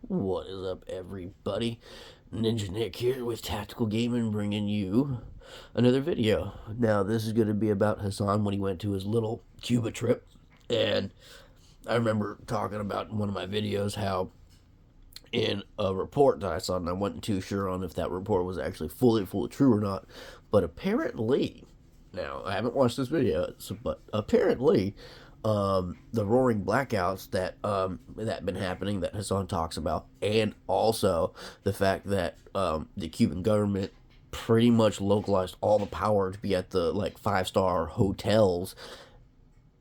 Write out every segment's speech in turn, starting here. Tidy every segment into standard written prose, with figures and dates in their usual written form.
What is up, everybody? Ninja Nick here with Tactical Gaming, bringing you another video. Now, this is going to be about Hassan when he went to his little Cuba trip. And I remember talking about in one of my videos how in a report that I saw, and I wasn't too sure on if that report was actually fully true or not, but apparently, now I haven't watched this video, but apparently, the roaring blackouts that been happening that Hassan talks about, and also the fact that the Cuban government pretty much localized all the power to be at the like 5-star hotels,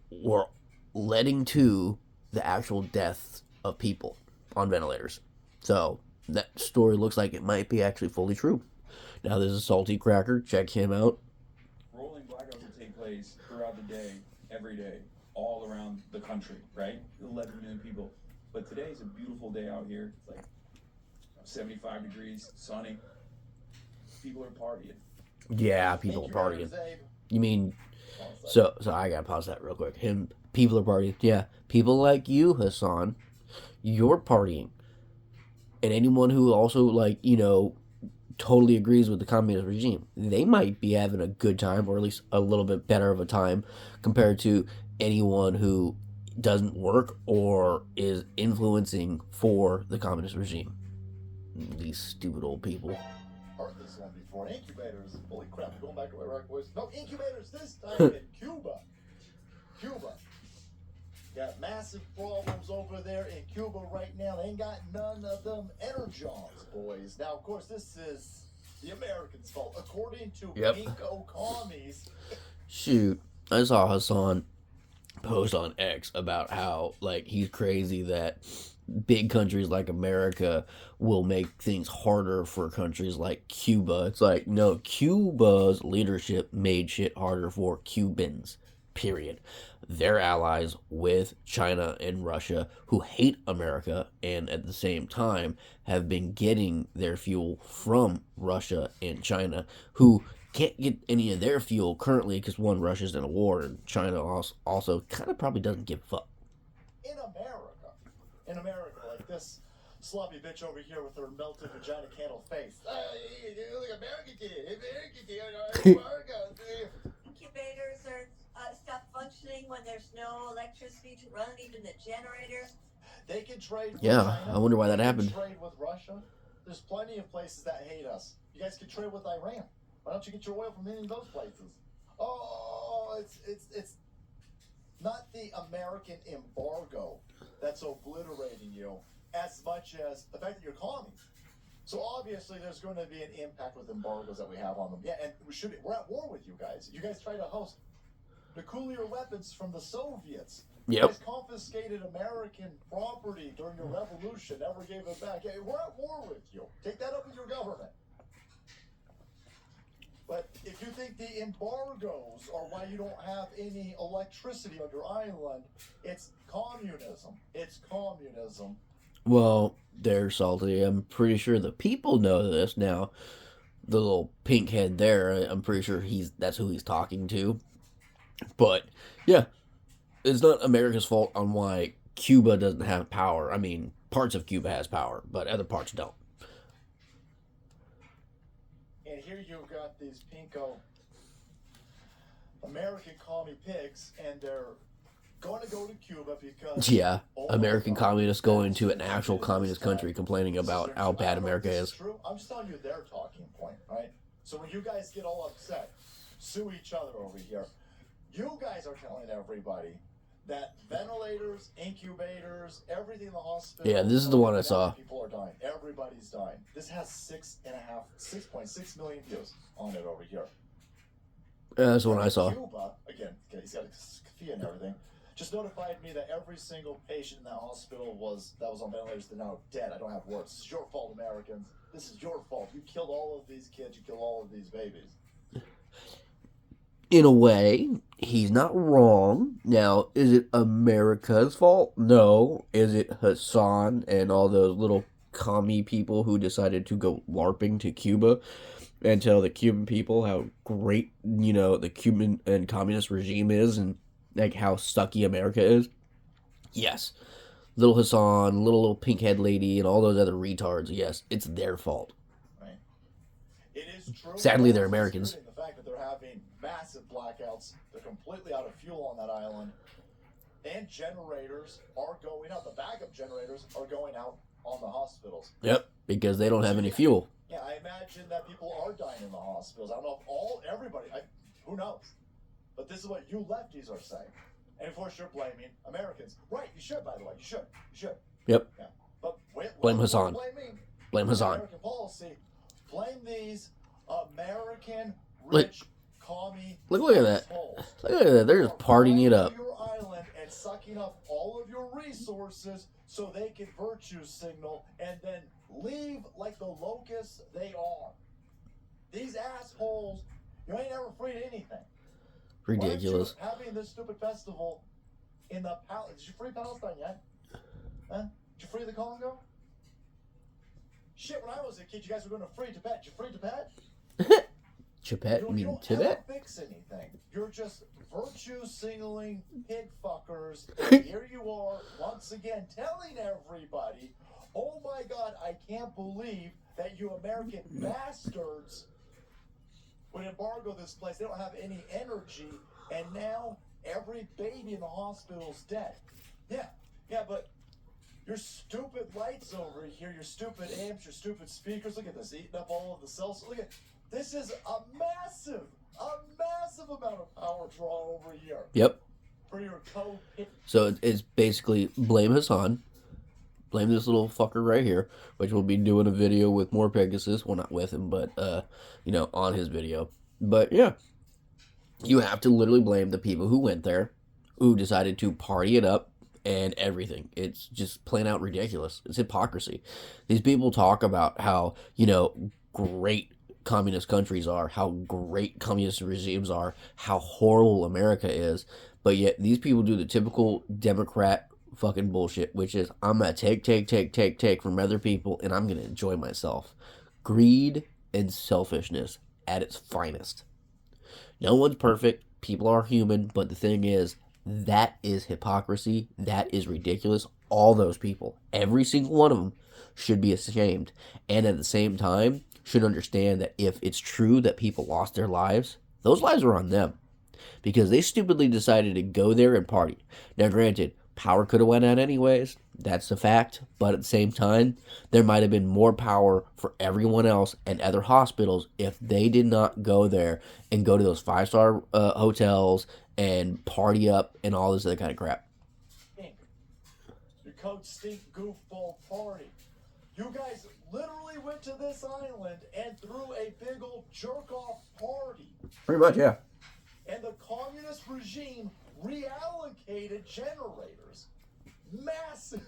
were leading to the actual deaths of people on ventilators. So that story looks like it might be actually fully true. Now there's a salty cracker. Check him out. Rolling blackouts will take place throughout the day, every day, all around the country, right? 11 million people. But today is a beautiful day out here. It's like 75 degrees, sunny. People are partying. Yeah, people are partying. You mean so I gotta pause that real quick. People are partying. Yeah, people like you, Hassan, you're partying, and anyone who also totally agrees with the communist regime, they might be having a good time, or at least a little bit better of a time compared to anyone who doesn't work or is influencing for the communist regime. These stupid old people. Heard this one before. Incubators. Holy crap, we're going back to Iraq, boys. No, incubators this time in Cuba. Cuba. Got massive problems over there in Cuba right now. They ain't got none of them energons, boys. Now, of course, this is the Americans' fault. According to pinko commies. Shoot, I saw Hassan post on X about how he's crazy that big countries like America will make things harder for countries like Cuba. It's like, no, Cuba's leadership made shit harder for Cubans. Period. They're allies with China and Russia, who hate America, and at the same time have been getting their fuel from Russia and China, who can't get any of their fuel currently because one, Russia's in a war, and China also kind of probably doesn't give a fuck. In America, like this sloppy bitch over here with her melted vagina candle face. Look, America did. Incubators are stop functioning when there's no electricity to run even the generators. They can trade with Yeah, China. I wonder why that happened. Trade with Russia. There's plenty of places that hate us. You guys can trade with Iran. Why don't you get your oil from any of those places? Oh, it's not the American embargo that's obliterating you as much as the fact that you're commies. So obviously there's going to be an impact with embargoes that we have on them. Yeah, and we're at war with you guys. You guys try to host nuclear weapons from the Soviets. Yep. You guys confiscated American property during the revolution, never gave it back. Yeah, we're at war with you. Take that up with your government. But if you think the embargoes are why you don't have any electricity on your island, it's communism. It's communism. Well, they're salty. I'm pretty sure the people know this now. The little pink head there, I'm pretty sure that's who he's talking to. But yeah, it's not America's fault on why Cuba doesn't have power. I mean, parts of Cuba has power, but other parts don't. And here you've got these pinko American commie pigs, and they're going to go to Cuba because... Yeah, American communists going to an actual communist country complaining about how bad America is. True. I'm just telling you their talking point, right? So when you guys get all upset, sue each other over here, you guys are telling everybody that ventilators, incubators, everything in the hospital... Yeah, this is the one I saw. People are dying. Everybody's dying. This has 6.6 million views on it over here. That's the one I saw. Cuba, again, he's got a fee and everything, just notified me that every single patient in that hospital that was on ventilators, they're now dead. I don't have words. This is your fault, Americans. This is your fault. You killed all of these kids. You killed all of these babies. In a way, he's not wrong. Now, is it America's fault? No. Is it Hassan and all those little commie people who decided to go LARPing to Cuba and tell the Cuban people how great, the Cuban and communist regime is and how sucky America is? Yes. Little Hassan, little pink head lady, and all those other retards. Yes, it's their fault. Right. It is true. Sadly, they're Also Americans. disputing the fact that they're having massive blackouts. They're completely out of fuel on that island. And generators are going out. The backup generators are going out on the hospitals. Yep, because they don't have any fuel. Yeah, I imagine that people are dying in the hospitals. I don't know if everybody, who knows? But this is what you lefties are saying. And of course, you're blaming Americans. Right, you should, by the way. You should. Yep. Yeah. But Blame Hassan. Blaming Blame Hassan. American policy. Blame these American rich commie. Look at that. assholes. Look at that. They're just partying it up. Your island and sucking up all of your resources so they can virtue signal and then leave like the locusts they are. These assholes, you ain't ever freed anything. Ridiculous. Why aren't you having this stupid festival in the Did you free Palestine yet? Huh? Did you free the Congo? Shit, when I was a kid, you guys were going to free Tibet. Did you free Tibet? Tibet? You mean don't Tibet? ever fix anything. You're just virtue signaling pig fuckers. And here you are, once again, telling everybody, oh my God, I can't believe that you American bastards would embargo this place. They don't have any energy, and now every baby in the hospital's dead. Yeah, but your stupid lights over here, your stupid amps, your stupid speakers, look at this, eating up all of the cells. Look at this is a massive amount of power draw over here. Yep. For your code. So it's basically blame Hassan. Blame this little fucker right here, which we'll be doing a video with more Pegasus. Well, not with him, but, on his video. But, yeah. You have to literally blame the people who went there, who decided to party it up, and everything. It's just plain out ridiculous. It's hypocrisy. These people talk about how, great communist countries are, how great communist regimes are, how horrible America is, but yet these people do the typical Democrat fucking bullshit, which is, I'm gonna take from other people, and I'm gonna enjoy myself. Greed and selfishness at its finest. No one's perfect, people are human, but the thing is, that is hypocrisy, that is ridiculous. All those people, every single one of them, should be ashamed, and at the same time, should understand that if it's true that people lost their lives, those lives are on them, because they stupidly decided to go there and party. Now granted, power could have went out anyways, that's a fact, but at the same time, there might have been more power for everyone else and other hospitals if they did not go there and go to those 5-star hotels and party up and all this other kind of crap. Your code stink goofball party. You guys literally went to this island and threw a big old jerk-off party. Pretty much, yeah. And the communist regime reallocated generators. Massive.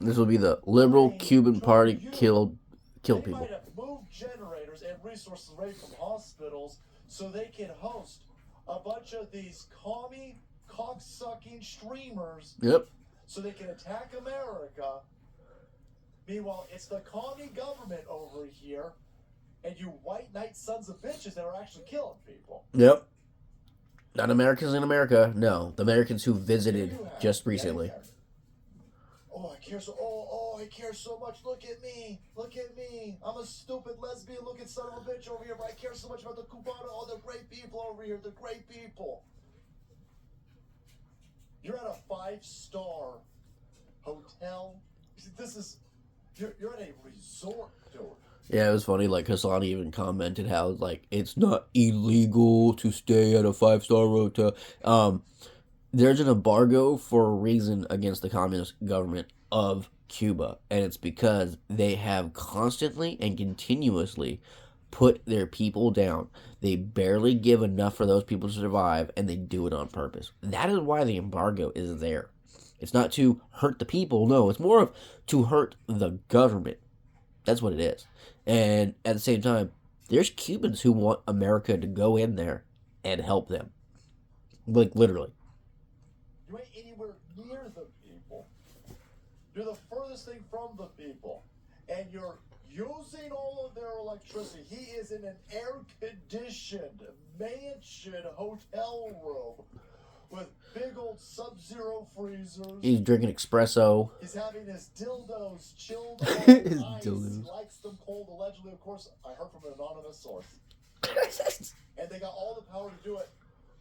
This will be the liberal Cuban party kill They people. might have moved generators and resources away from hospitals so they can host a bunch of these commie, cock-sucking streamers. Yep. So they can attack America. Meanwhile, it's the commie government over here, and you white knight sons of bitches that are actually killing people. Yep. Not Americans in America. No, the Americans who visited just recently. Oh, I care so much. Look at me. I'm a stupid lesbian-looking son of a bitch over here, but I care so much about the Cubano. Oh, the great people over here. The great people. You're at a 5-star hotel. You're at a resort, dude. Yeah, it was funny, like, Hassan even commented how, like, it's not illegal to stay at a 5-star hotel. There's an embargo for a reason against the communist government of Cuba, and it's because they have constantly and continuously put their people down. They barely give enough for those people to survive, and they do it on purpose. That is why the embargo is there. It's not to hurt the people, no, it's more of to hurt the government. That's what it is. And at the same time, there's Cubans who want America to go in there and help them. Like, literally. You ain't anywhere near the people. You're the furthest thing from the people. And you're using all of their electricity. He is in an air-conditioned mansion hotel room with big old sub-zero freezers. He's drinking espresso. He's having his dildos chilled His on ice. dildos. He likes them cold, allegedly. Of course, I heard from an anonymous source. And they got all the power to do it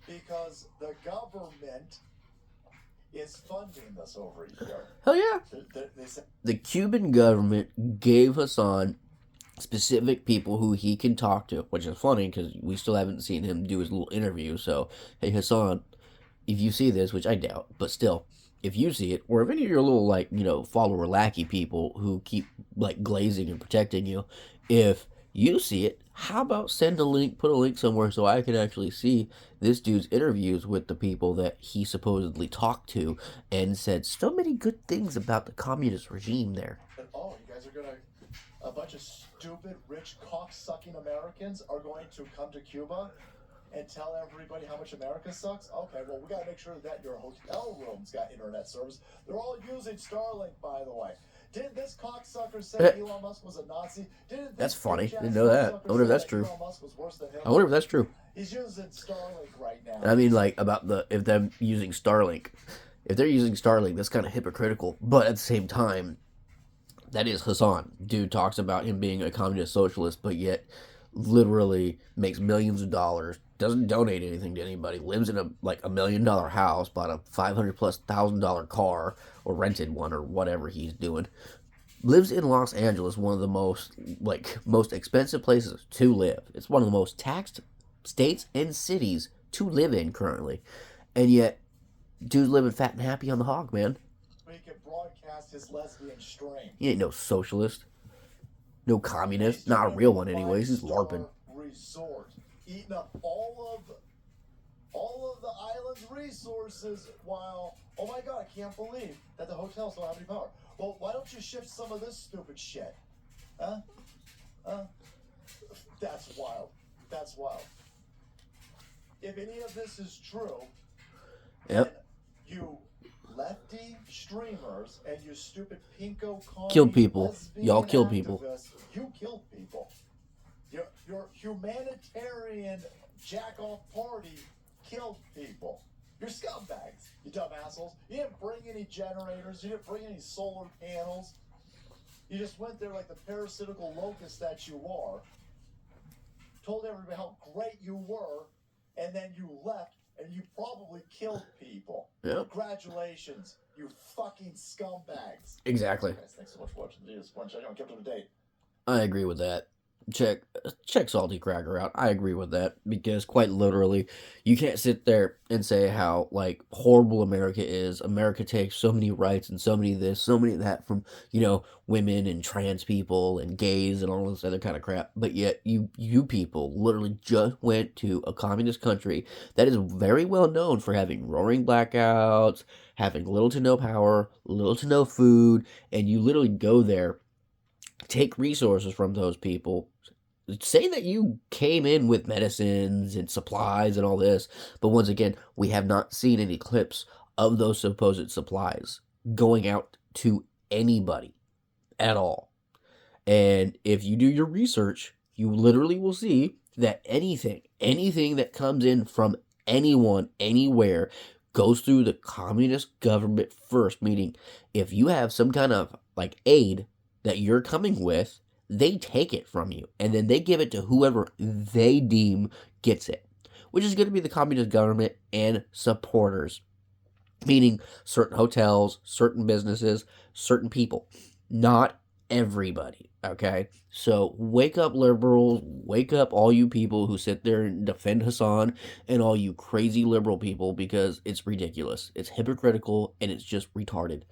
because the government is funding this over here. Hell yeah. They said, The Cuban government gave Hassan specific people who he can talk to, which is funny because we still haven't seen him do his little interview. So, hey, Hassan, if you see this, which I doubt, but still, if you see it, or if any of your little, like, you know, follower lackey people who keep, like, glazing and protecting you, if you see it, how about send a link, put a link somewhere so I can actually see this dude's interviews with the people that he supposedly talked to and said so many good things about the communist regime there. oh, you guys are going to, a bunch of stupid, rich, cock-sucking Americans are going to come to Cuba and tell everybody how much America sucks? Okay, well, we got to make sure that your hotel room's got internet service. They're all using Starlink, by the way. Didn't this cocksucker say Elon Musk was a Nazi? That's funny. Didn't know that. I wonder if that's true. Elon Musk was worse than him? I wonder if that's true. He's using Starlink right now. I mean, like, about if them using Starlink. If they're using Starlink, that's kind of hypocritical. But at the same time, that is Hassan. Dude talks about him being a communist socialist, but yet literally makes millions of dollars, doesn't donate anything to anybody, lives in a $1 million house, bought a $500,000+ car, or rented one, or whatever he's doing. Lives in Los Angeles, one of the most expensive places to live. It's one of the most taxed states and cities to live in currently. And yet, dude's living fat and happy on the hog, man. He can broadcast his lesbian strain. He ain't no socialist. No communist. Not a real one anyways. He's LARPing. Resort. Eating up all of the island's resources while, oh my god, I can't believe that the hotels don't have any power. Well, why don't you shift some of this stupid shit? Huh? That's wild. That's wild. If any of this is true, Yep. you lefty streamers and you stupid pinko Kill people. Y'all kill people. You killed people. Your humanitarian jack-off party killed people. You're scumbags, you dumb assholes. You didn't bring any generators. You didn't bring any solar panels. You just went there like the parasitical locust that you are. Told everybody how great you were, and then you left, and you probably killed people. Yep. Congratulations, you fucking scumbags. Exactly. Guys, thanks so much for watching the video. One check. I kept up to date. I agree with that. Check Salty Cracker out. I agree with that because quite literally, you can't sit there and say how horrible America is. America takes so many rights and so many of this, so many of that from women and trans people and gays and all this other kind of crap. But yet you people literally just went to a communist country that is very well known for having roaring blackouts, having little to no power, little to no food, and you literally go there, take resources from those people, say that you came in with medicines and supplies and all this, but once again, we have not seen any clips of those supposed supplies going out to anybody at all. And if you do your research, you literally will see that anything that comes in from anyone, anywhere, goes through the communist government first, meaning if you have some kind of aid that you're coming with, they take it from you, and then they give it to whoever they deem gets it, which is going to be the communist government and supporters, meaning certain hotels, certain businesses, certain people, not everybody, okay? So wake up, liberals, wake up all you people who sit there and defend Hassan, and all you crazy liberal people, because it's ridiculous, it's hypocritical, and it's just retarded.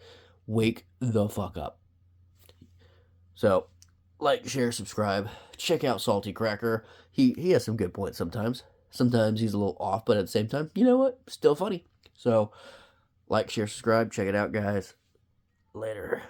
Wake the fuck up. So, like, share, subscribe, check out Salty Cracker. He has some good points sometimes. Sometimes he's a little off, but at the same time, you know what? Still funny. So, like, share, subscribe, check it out, guys. Later.